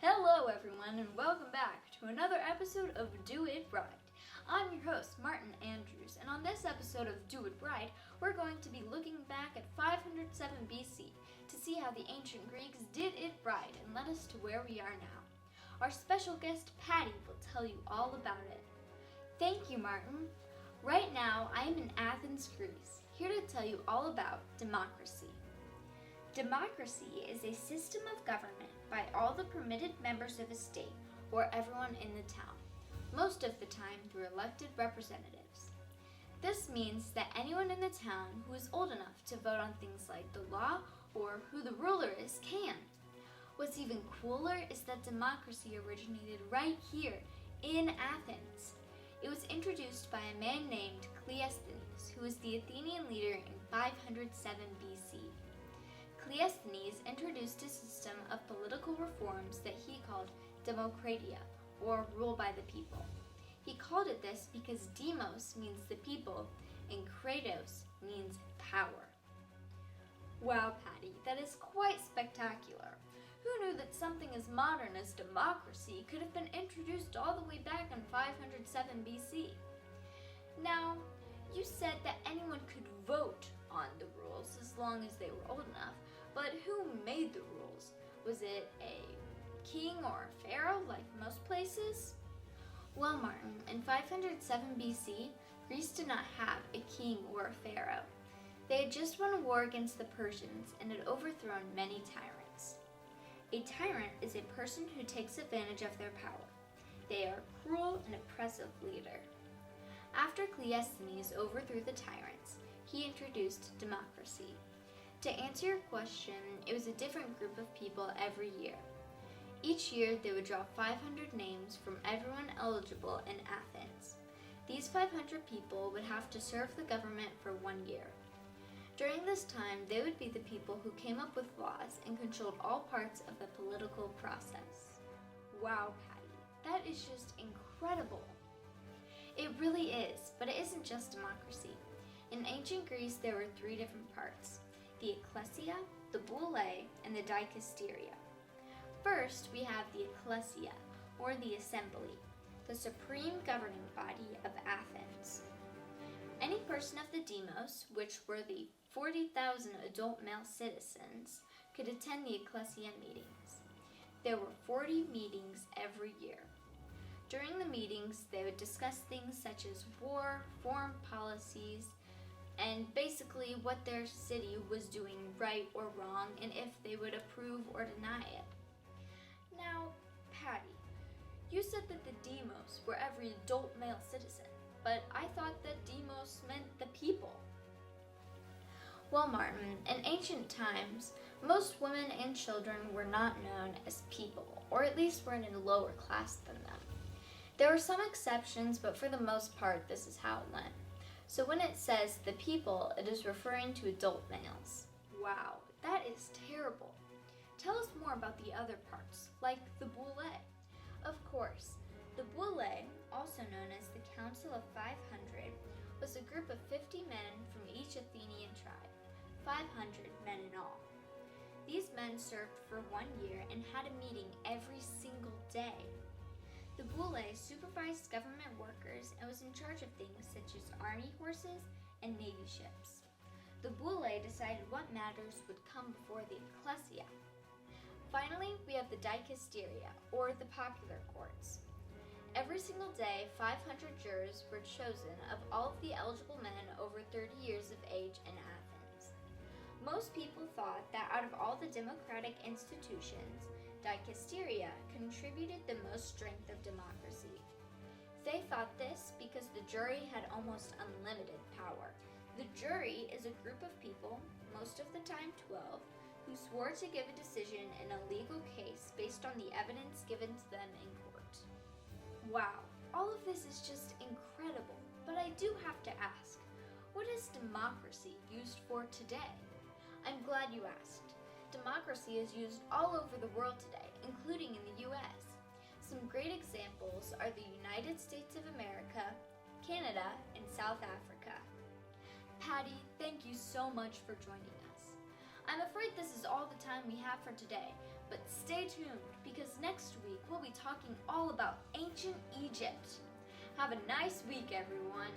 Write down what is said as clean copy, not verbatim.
Hello everyone and welcome back to another episode of Do It Right. I'm your host Martin Andrews, and on this episode of Do It Right, we're going to be looking back at 507 BC to see how the ancient Greeks did it right and led us to where we are now. Our special guest Patty will tell you all about it. Thank you, Martin. Right now I am in Athens, Greece, here to tell you all about democracy. Democracy is a system of government by all the permitted members of a state or everyone in the town, most of the time through elected representatives. This means that anyone in the town who is old enough to vote on things like the law or who the ruler is can. What's even cooler is that democracy originated right here in Athens. It was introduced by a man named Cleisthenes, who was the Athenian leader in 507 BC. Cleisthenes introduced a system of political reforms that he called democratia, or rule by the people. He called it this because demos means the people and kratos means power. Wow, Patty, that is quite spectacular. Who knew that something as modern as democracy could have been introduced all the way back in 507 BC? Now, you said that anyone could vote on the rules as long as they were old enough, but who made the rules? Was it a king or a pharaoh like most places? Well, Martin, in 507 BC, Greece did not have a king or a pharaoh. They had just won a war against the Persians and had overthrown many tyrants. A tyrant is a person who takes advantage of their power. They are a cruel and oppressive leader. After Cleisthenes overthrew the tyrants, he introduced democracy. To answer your question, it was a different group of people every year. Each year, they would draw 500 names from everyone eligible in Athens. These 500 people would have to serve the government for 1 year. During this time, they would be the people who came up with laws and controlled all parts of the political process. Wow, Patty, that is just incredible. It really is, but it isn't just democracy. In ancient Greece, there were 3 different parts: the ecclesia, the boule, and the dikasteria. First, we have the ecclesia, or the assembly, the supreme governing body of Athens. Any person of the demos, which were the 40,000 adult male citizens, could attend the ecclesia meetings. There were 40 meetings every year. During the meetings, they would discuss things such as war, foreign policies, and basically what their city was doing right or wrong, and if they would approve or deny it. Now, Patty, you said that the demos were every adult male citizen, but I thought that demos meant the people. Well, Martin, in ancient times, most women and children were not known as people, or at least were in a lower class than them. There were some exceptions, but for the most part, this is how it went. So when it says the people, it is referring to adult males. Wow, that is terrible. Tell us more about the other parts, like the boule. Of course, the boule, also known as the Council of 500, was a group of 50 men from each Athenian tribe, 500 men in all. These men served for 1 year and had a meeting every single day. The boule supervised government workers and was in charge of things such as army horses and navy ships. The boule decided what matters would come before the ecclesia. Finally, we have the dikasteria, or the popular courts. Every single day, 500 jurors were chosen of all of the eligible men over 30 years of age in Athens. Most people thought that out of all the democratic institutions, dikasteria contributed the most strength of democracy. They thought this because the jury had almost unlimited power. The jury is a group of people, most of the time 12, who swore to give a decision in a legal case based on the evidence given to them in court. Wow, all of this is just incredible, but I do have to ask, what is democracy used for today? I'm glad you asked. Democracy is used all over the world today, including in the US. Some great examples are the United States of America, Canada, and South Africa. Patty, thank you so much for joining us. I'm afraid this is all the time we have for today, but stay tuned because next talking all about ancient Egypt. Have a nice week, everyone.